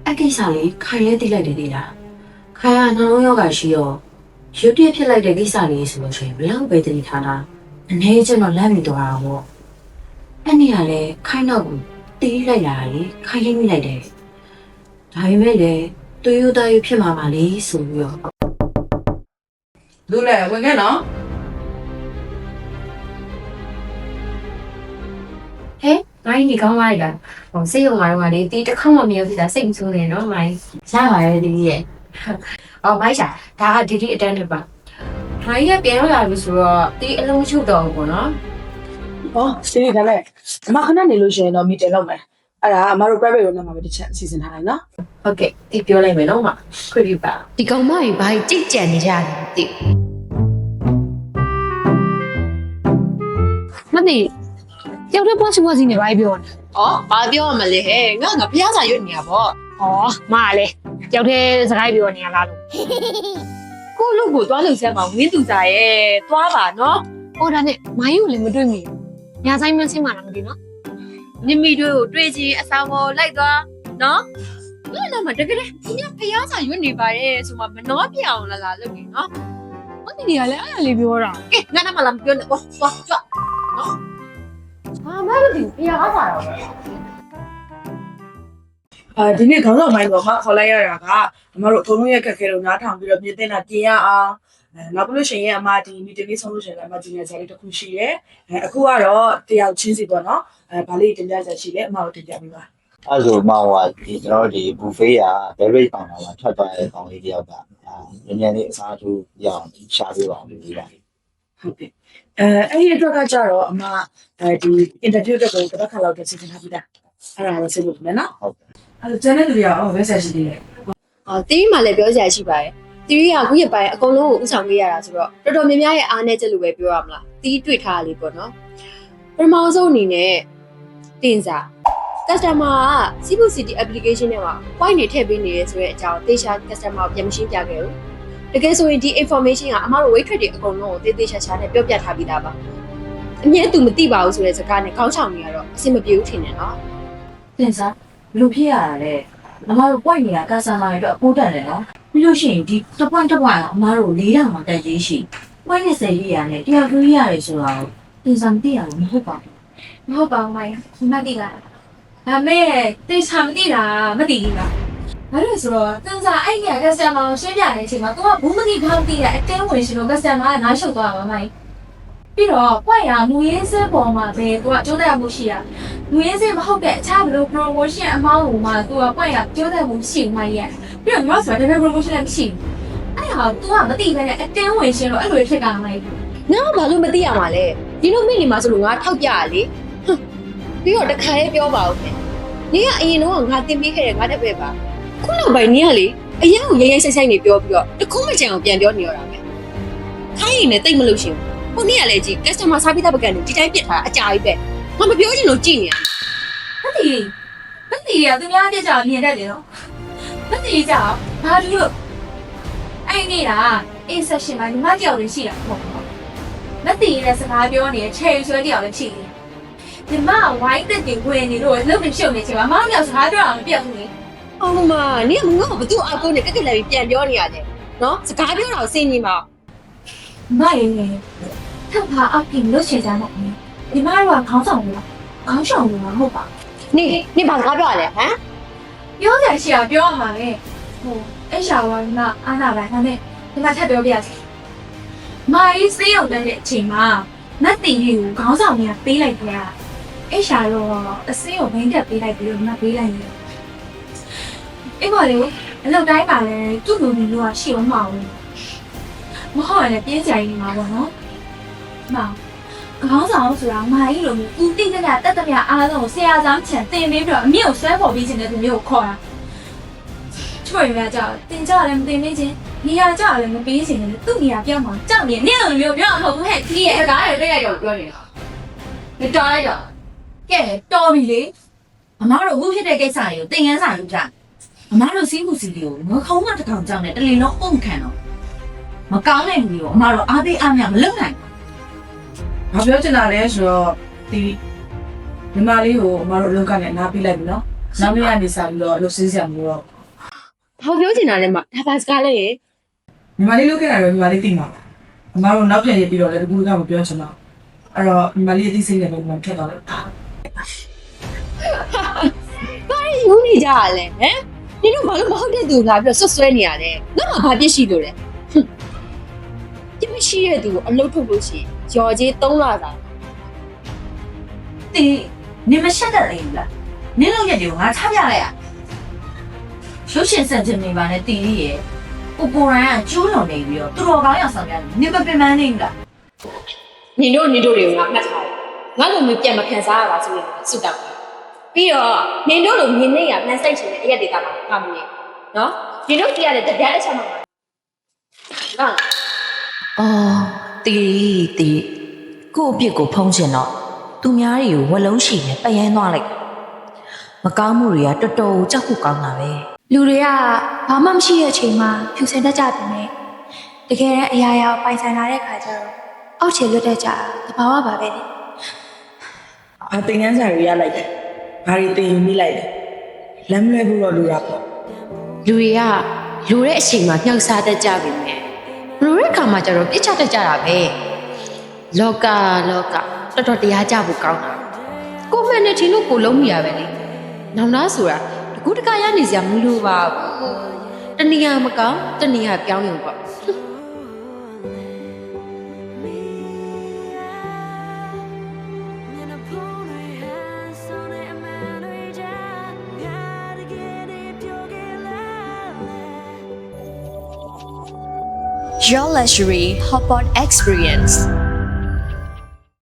အကိစ္စလေးခိုင်လဲသိလိုက်တယ်လေလားခိုင်ကနှလုံးရောဂါရှိရောရုတ်တရက်ဖြစ်လိုက်တဲ့ကိစ္စလေးဆိုလို့ရှိရင်ဘယ်လောက်ပဲတတိထားတာအနေချင်းတော့လမ်းမိသွားတာပေါ့အဲ့နေရလဲခိုင်တော့ကိုတီးလိုက်လာလေခိုင်လေးမိလိုက်တယ်ဒါပေမဲ့လေတူယူတာယူဖြစ်မှာပါလေဆိုပြီးတော့လူလဲဝင်ခဲ့နော်ဟဲ့မိုင်းဒီကောင်းလိုက်တာဟိုစိတ်ရုံမှာတော့လေတီးတစ်ခေါက်မှမရောက်ဖြစ်တာစိတ်မဆိုးနေနော်မိုင်းရပါရဲ့တီးရဲ့အော်မိုင်းရှာဒါကဒီအတန်းတွေပါမိုင်းကပြန်ရောက်လာပြီဆိုတော့တီးအလုံးချုပ်တော့ဘူးပေါ့နော်ဟောရှင်းတယ်လေအမခဏနေလို့ရှိရင်တော့မီတင်လုပ်မယ်အဲ့ဒါအမတို့ private ရုံးထဲမှာပဲတစ်ချက်စီစဉ်ထားလိုက်နော်ဟုတ်ကဲ့တီးပြောလိုက်မယ်နော်မခွင့်ပြုပါဒီကောင်မကြီးဘာကြိတ်ကြံနေကြတယ်တိမသိကြောက်တဲ့ပွားစီနေပါပြောနေ။အော်ဘာပြောရမလဲဟဲ့ငါဖျားစာရွတ်နေရပေါ့ ဟောမလည်းကြောက်တဲ့စကားပြောနေရလားလို့ ။ကို့လူကိုသွားလို့ဆက်မှာဝင်းသူစာရဲ့သွားပါနော် ဟောဒါနဲ့မိုင်းကိုလည်းမတွေ့မိဘူးညာဆိုင်မဆင်းမှလားမသိနော် ။မိမိတို့ကိုတွေ့ချင်းအဆောင်ပေါ်လိုက်သွားနော်။ငါတော့မတကယ်ဒီညဖျားစာရွတ်နေပါရဲ့ဆိုမှမနှောပြအောင်လာလုပ်နေနော် မသိနေရလဲအဲ့ဒါလေးပြောတာ ။ကဲငါတော့မလာမပြောနဲ့သွားကြွနော်။ဟာမလို့ဒီဖျားစာတော့ဒီနေ့ခေါင်းဆောင်ပိုင်းတော့မခေါ်လိုက်ရတာကအမတို့အထုံးလုံးရဲ့ခက်ခဲလို့နားထောင်ပြီးတော့ပြင်သင့်တာပြင်ရအောင်နောက်ပြီးလို့ရှိရင်အမဒီမီတင်လေးဆုံးလို့ရှိရင်လည်းအမဒီနေ့ဇာတ်လေးတစ်ခုရှိရဲအခုကတော့တယောက်ချင်းစီပေါ့နော်ဗာလေးတင်ပြချက်ရှိတယ်အမတို့တင်ပြပေးပါအဲ့ဆိုမှဟိုဒီကျွန်တော်ဒီဘူဖေးကဘယ်ရိတ်ကောင်မှာထွက်သွားတဲ့ကောင်လေးတယောက်ကညဉ့်လေးအစားထိုးရအောင်ရှာပေးပါအောင်လို့ပြောတာဟုတ်ကဲ့အဲ့ဒီအတွက်ကကြတော့အမဒီ interview တက်ကိုတစ်ပတ်ခါလောက်တင်စီစဉ်ထားပြီးသားအဲ့ဒါလည်းဆက်လုပ်မယ်နော်ဟုတ်အဲ့တော့ကျန်တဲ့လူတွေကဘယ်ဆက်ရှိသေးလဲ ။အော်တီးမှလည်းပြောစရာရှိပါတယ်။တီးကခုရပိုင်းအကုန်လုံးကိုဥဆောင်ပေးရတာဆိုတော့တော်တော်များများရဲ့အားနည်းချက်လို့ပဲပြောရမလား။တီးတွေ့ထားလေးပေါ့နော်။ပထမဆုံးအနေနဲ့တင်စား customer က Cebu City application ထဲမှာ point တွေထည့်ပေးနေရဲဆိုတဲ့အကြောင်းသေချာ customer ကိုပြန်မရှင်းပြခဲ့ဘူး။တကယ်ဆိုရင်ဒီ information ကအမတို့ wait trade တွေအကုန်လုံးကိုသေချာနဲ့ပြောပြထားပြီးသားပါ။အမြဲသူမသိပါဘူးဆိုတဲ့စကားနဲ့ခေါင်းချောင်နေရတော့အဆင်မပြေဘူးထင်တယ်နော်။ တင်စားဘလို့ဖြစ်ရတာလဲအမားတို့ point တွေကကာဆာမာတွေအတွက်အပိုးတက်တယ်နော်ပြီးလို့ရှိရင်ဒီတစ် point အမားတို့4000မှာတက်ကြီးရှိ point 20ရေးရတယ်တယောက်ကြီးရတယ်ဆိုတော့တင်စားမသိရဘူးမဟုတ်ပါဘူး မဟုတ်ပါဘူးမိုင်းမသိလားဒါမဲ့တေချာမသိတာမသိဘူးလားဘာလို့ဆိုတော့တန်စာအဲ့ကကစတမာကိုရှင်းပြနေတဲ့အချိန်မှာ तू ကဘူးမသိဘာမသိတာအတင်းဝင်ရှင်လို့ကစတမာကနားရှုပ်သွားမှာမိုင်းပြီးတော့ပွိုင်ရမူရင်းစဲပေါ်မှာပဲ तू ကကျိုးတဲ့မှုရှိတာမူရင်းစဲမဟုတ်တဲ့အခြားဘလို့ promotion အမောင်းကိုမှ तू ကပွိုင်ရကျိုးတဲ့မှုရှိမိုင်းရဲ့ပြီးတော့ငါဆိုတော့တကယ် promotion လည်းမရှိဘူးအဲ့ဟာ तू ကမသိဘဲနဲ့အတင်းဝင်ရှင်လို့အဲ့လိုဖြစ်တာမိုင်း ငါဘာလို့မသိရမှာလဲဒီလိုမိနေမှာဆိုလို့ငါထောက်ပြရလေပြီးတော့တခါလေးပြောပါဦးမယ်နင်ကအရင်တော့ငါတင်ပေးခဲ့တဲ့ငါတက်ပဲပါခုနောက်ပိုင်းနင်ကလေအရင်ကရိုင်းရိုင်းဆိုင်ဆိုင်နေပြောပြီးတော့တခုမှချင်အောင်ပြန်ပြောနေရတာပဲခိုင်းရင်လည်းတိတ်မလို့ရှင်ဟိုနေ့ကလည်းကြည့် customer service ပကံကိုဒီတိုင်းပြစ်ထားအကြာကြီးပဲငါမပြောချင်လို့ကြည့်နေရမသိရသူများပြကြမြင်တတ်တယ်နော်မသိကြဘာလို့အဲ့နေတာအေးဆက်ရှင်မှာညီမကြောက်နေရှိတာမဟုတ်ဘူးမသိရတဲ့စကားပြောနေတဲ့ချေရွှဲတယောက်လည်းရှိတယ်ဒီမှာဝိုင်းတက်တင်ဝင်နေလို့လှုပ်နေရှုပ်နေချင်မှာမောင်မြောက်စကားပြောအောင်မပြောဘူးလေ အော်မနင်ကငါ့ကိုဘသူ့အကုန်းနဲ့ကက်ကက်လည်းပြန်ပြောနေရတယ်နော်စကားပြောတာကိုစင်ကြီးမ မရင်းထပ်ပါအပြင်လို့ချေကြတော့ဒီမှာတော့ခေါင်းဆောင်ဘူးခေါင်းဆောင်ဘူးမဟုတ်ပါ နင်ဘာစကားပြောရလဲဟမ် ပြောကြရှိတာပြောရမှာလေဟိုအဲ့ရှာဝါကအာနာပါဒါနဲ့ဒီမှာထပ်ပြောပြစီမိုင်းစေးအောင်တဲ့အချိန်မှာနတ်တင်ကြီးကိုခေါင်းဆောင်ကပေးလိုက်ကြအဲ့ရှာတော့အစင်းကိုဘိန်းတက်ပေးလိုက်ပြီးတော့ငါပေးလိုက်တယ်အဲ့ပါလေအလုပ်တိုင်းပါလေသူ့လူမျိုးကရှိအောင်မအောင်မဟုတ်ရင်ပြင်းကြိုင်နေမှာပေါ့နော်မောင်ခေါင်းဆောင်ဆိုတာမိုင်းလိုမျိုးဦးတိတ်ကတက်တက်မြအားလုံးကိုဆရာဆောင်ချန်တင်ပေးပြီးတော့အမြင့်ကိုဆွဲပေါ်ပြီးခြင်းတဲ့သူမျိုးကိုခေါ်တာချွေရကြတင်ကြလည်းမတင်နေချင်းနေရာကြလည်းမပေးခြင်းနဲ့သူ့နေရာပြောင်းမှာကြောက်နေနေလိုမျိုးပြောမှာမဟုတ်ဘူးဟဲ့ဒီရဲ့အကားတွေတိတ်လိုက်တော့ပြောနေတာမတော်လိုက်တော့ကဲတော်ပြီလေအမားတို့အခုဖြစ်တဲ့ကိစ္စတွေကိုတင်ငန်းစာလုပ်ကြအမားတို့စီးမှုစီတွေကိုငခေါင်းကတစ်ထောင်ကြောင်းနဲ့တလီလုံးအုံခံတော့မကောင်းတဲ့လူတွေကိုအမားတို့အားပေးအားမြမလုပ်နိုင်ဘာပြောချင်တာလဲဆိုတော့ဒီညီမလေးကိုအမတို့အလုပ်ကနေနားပေးလိုက်ပြီနော်နောက်နေ့ကနေစပြီးတော့လှုပ်ရှားစရာမျိုးတော့ ဘာပြောချင်တာလဲမဒါပါစကားလဲရေ ညီမလေးလုပ်ခဲ့တာတော့ညီမလေးသိမှာပါအမတို့နောက်ပြန်ရေးပြီးတော့လည်းတကူကမပြောချင်တော့အဲ့တော့ညီမလေးအသိစိတ်နဲ့ပဲညီမထက်သွားလိုက်တာ ဘာယူနေကြရလဲဟမ်နင်တို့ဘာလို့မဟုတ်တဲ့သူလာပြီးတော့ဆွဆွဲနေရလဲငါမှဘာပြစ်ရှိလို့လဲပြစ်မရှိတဲ့သူကိုအလုပ်ထုတ်လို့ရှိရင်ကြော်ကြီး3လသာ တီနင်မရှက်တတ်သေးဘူးလားနင်တို့ရက်တွေကိုငါချပြလိုက်ရရုပ်ရှင်စံချင်နေပါနဲ့တီရီရဲ့ကိုကိုရိုင်းကကျိုးလွန်နေပြီးတော့သူတော်ကောင်းရောက်ဆောင်ရတယ်နင်မပင်ပန်းနေဘူးလား နင်တို့တွေကိုငါမှတ်ထားတယ်ငါ့လိုမျိုးပြန်မခံစားရပါဆိုရင်စွတ်တောက်တယ်ပြီးတော့နင်တို့လိုမြင်နေရနှမ်းစိတ်ချင်တဲ့အရက်တွေကမှဖာမနေနော်နင်တို့ကြည့်ရတဲ့တရားတစ်ချက်မှမဟုတ်နော် အော်တီတီကို့အပြစ်ကိုဖုံးချင်တော့သူများတွေကိုဝလုံးရှိနဲ့ပယန်းသွားလိုက်မကောင်းမှုတွေကတော်တော်ကြောက်ဖို့ကောင်းတာပဲ လူတွေကဘာမှမရှိတဲ့အချိန်မှာဖြူစင်တတ်ကြတယ်နဲ့တကယ်တမ်းအရာရာပိုင်ဆိုင်လာတဲ့ခါကျတော့အောက်ခြေလွတ်တတ်ကြတာတဘာဝပါပဲလေ အတင်ငန်းစာတွေရလိုက်တယ်ဘာတွေတင်ယူမိလိုက်တယ်လမ်းမလွဲဘူးတော့လူရပေါ့ လူတွေကလိုတဲ့အချိန်မှာမြှောက်စားတတ်ကြပြီမဲ့လိုတဲ့ခါမှာကျတော့ပြစ်ချတတ်ကြတာပဲလောကတော်တော်တရားကြဖို့ကောင်းတာကိုမန်နဲ့ချင်းတို့ကိုလုံးမိရပဲလေနောင်နာဆိုတာတကူတကရနေစရာမလိုပါဘူးတဏှာမကောင်းတဏှာပြောင်းရုံပေါ့ Your luxury hotpot experience.